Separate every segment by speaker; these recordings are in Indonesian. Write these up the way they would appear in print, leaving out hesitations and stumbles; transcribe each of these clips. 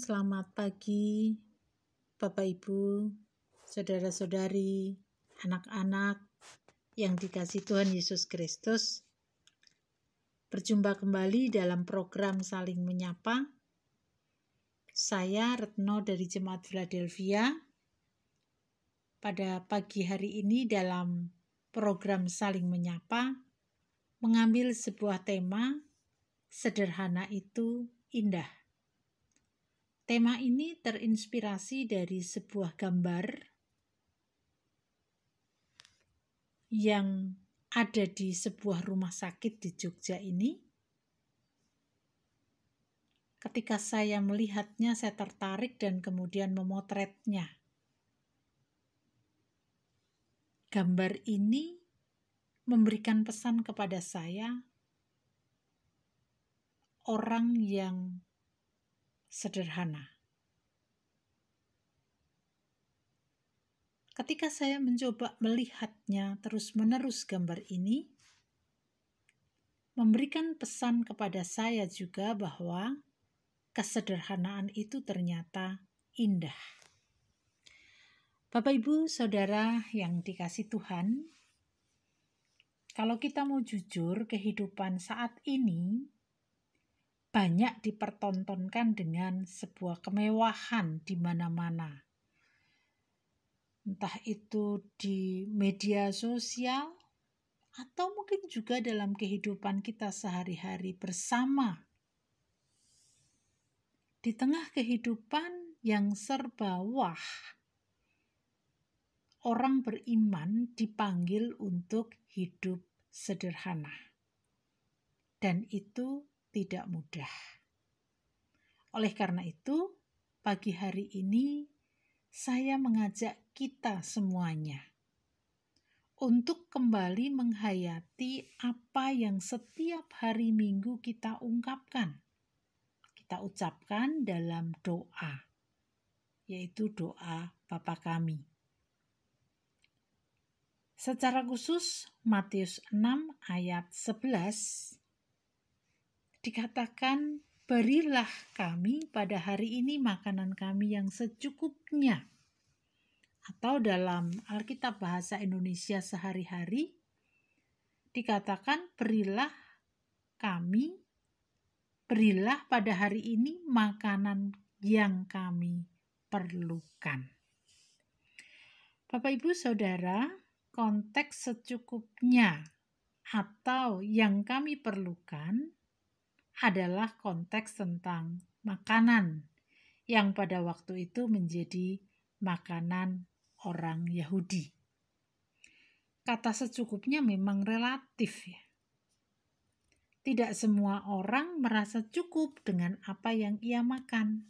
Speaker 1: selamat pagi Bapak Ibu, saudara-saudari, anak-anak yang dikasihi Tuhan Yesus Kristus. Berjumpa kembali dalam program Saling Menyapa. Saya Retno dari Jemaat Philadelphia. Pada pagi hari ini dalam program Saling Menyapa mengambil sebuah tema, sederhana itu indah. Tema ini terinspirasi dari sebuah gambar yang ada di sebuah rumah sakit di Jogja ini. Ketika saya melihatnya, saya tertarik dan kemudian memotretnya. Gambar ini memberikan pesan kepada saya, orang yang sederhana. Ketika saya mencoba melihatnya terus-menerus, gambar ini memberikan pesan kepada saya juga bahwa kesederhanaan itu ternyata indah. Bapak, Ibu, Saudara yang dikasihi Tuhan, kalau kita mau jujur, kehidupan saat ini banyak dipertontonkan dengan sebuah kemewahan di mana-mana. Entah itu di media sosial atau mungkin juga dalam kehidupan kita sehari-hari bersama. Di tengah kehidupan yang serba wah, orang beriman dipanggil untuk hidup sederhana. Dan itu tidak mudah. Oleh karena itu, pagi hari ini saya mengajak kita semuanya untuk kembali menghayati apa yang setiap hari Minggu kita ungkapkan. Kita ucapkan dalam doa, yaitu doa Bapa Kami. Secara khusus Matius 6 ayat 11 dikatakan, berilah kami pada hari ini makanan kami yang secukupnya. Atau dalam Alkitab Bahasa Indonesia sehari-hari dikatakan, berilah pada hari ini makanan yang kami perlukan. Bapak, Ibu, Saudara, konteks secukupnya atau yang kami perlukan adalah konteks tentang makanan yang pada waktu itu menjadi makanan orang Yahudi. Kata secukupnya memang relatif ya. Tidak semua orang merasa cukup dengan apa yang ia makan.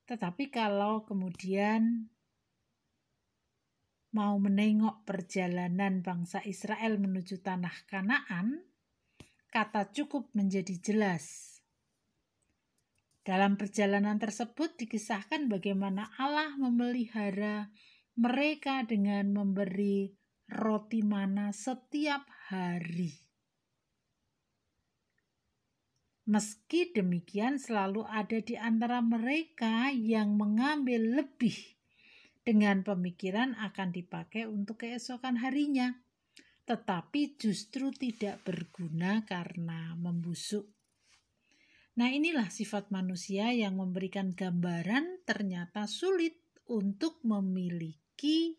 Speaker 1: Tetapi kalau kemudian mau menengok perjalanan bangsa Israel menuju tanah Kanaan, kata cukup menjadi jelas. Dalam perjalanan tersebut dikisahkan bagaimana Allah memelihara mereka dengan memberi roti mana setiap hari. Meski demikian, selalu ada di antara mereka yang mengambil lebih dengan pemikiran akan dipakai untuk keesokan harinya, tetapi justru tidak berguna karena membusuk. Nah, inilah sifat manusia yang memberikan gambaran ternyata sulit untuk memiliki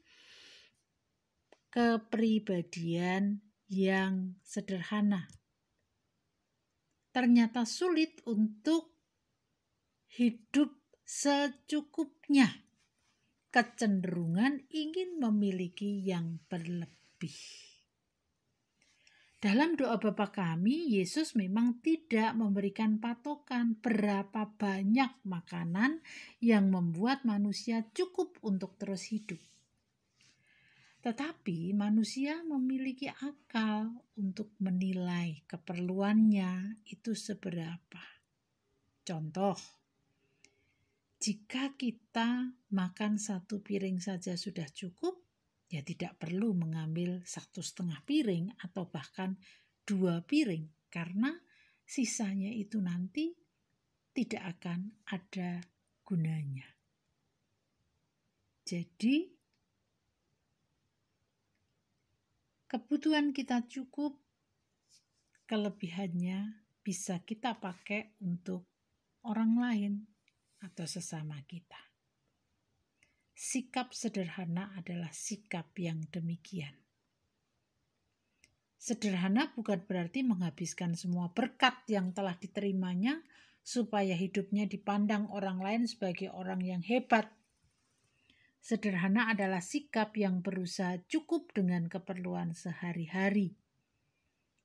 Speaker 1: kepribadian yang sederhana. Ternyata sulit untuk hidup secukupnya. Kecenderungan ingin memiliki yang berlebih. Dalam doa Bapa Kami, Yesus memang tidak memberikan patokan berapa banyak makanan yang membuat manusia cukup untuk terus hidup. Tetapi manusia memiliki akal untuk menilai keperluannya itu seberapa. Contoh, jika kita makan 1 piring saja sudah cukup, ya tidak perlu mengambil 1,5 piring atau bahkan 2 piring, karena sisanya itu nanti tidak akan ada gunanya. Jadi, kebutuhan kita cukup, kelebihannya bisa kita pakai untuk orang lain atau sesama kita. Sikap sederhana adalah sikap yang demikian. Sederhana bukan berarti menghabiskan semua berkat yang telah diterimanya supaya hidupnya dipandang orang lain sebagai orang yang hebat. Sederhana adalah sikap yang berusaha cukup dengan keperluan sehari-hari.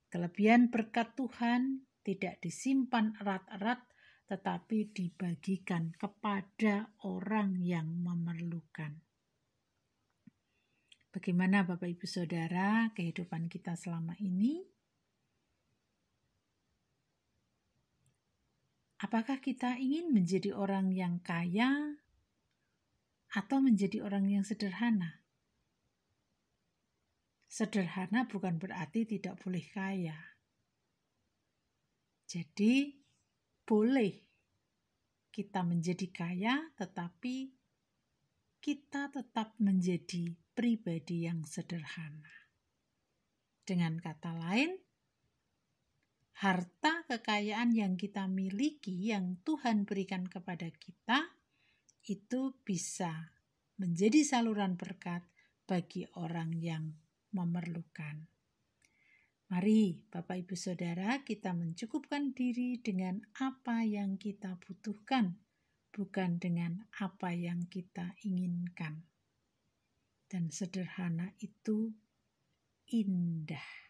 Speaker 1: Kelebihan berkat Tuhan tidak disimpan erat-erat, tetapi dibagikan kepada orang yang memerlukan. Bagaimana Bapak Ibu Saudara kehidupan kita selama ini? Apakah kita ingin menjadi orang yang kaya atau menjadi orang yang sederhana? Sederhana bukan berarti tidak boleh kaya. Jadi boleh kita menjadi kaya, tetapi kita tetap menjadi pribadi yang sederhana. Dengan kata lain, harta kekayaan yang kita miliki, yang Tuhan berikan kepada kita, itu bisa menjadi saluran berkat bagi orang yang memerlukan. Mari Bapak Ibu Saudara, kita mencukupkan diri dengan apa yang kita butuhkan, bukan dengan apa yang kita inginkan. Dan sederhana itu indah.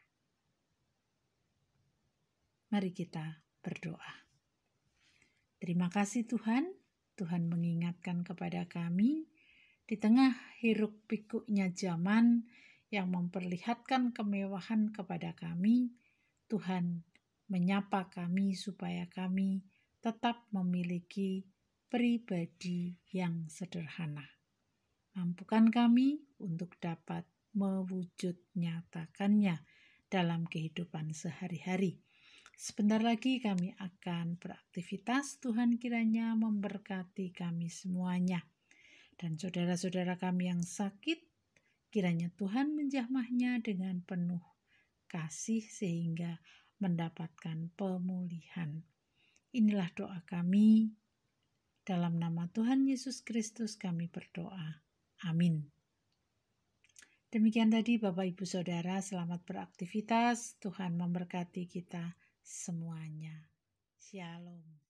Speaker 1: Mari kita berdoa. Terima kasih Tuhan, Tuhan mengingatkan kepada kami di tengah hiruk pikuknya zaman yang memperlihatkan kemewahan kepada kami. Tuhan menyapa kami supaya kami tetap memiliki pribadi yang sederhana. Mampukan kami untuk dapat mewujud nyatakannya dalam kehidupan sehari-hari. Sebentar lagi kami akan beraktivitas. Tuhan kiranya memberkati kami semuanya. Dan saudara-saudara kami yang sakit, kiranya Tuhan menjamahnya dengan penuh kasih sehingga mendapatkan pemulihan. Inilah doa kami. Dalam nama Tuhan Yesus Kristus kami berdoa. Amin. Demikian tadi Bapak Ibu Saudara, selamat beraktivitas. Tuhan memberkati kita semuanya. Shalom.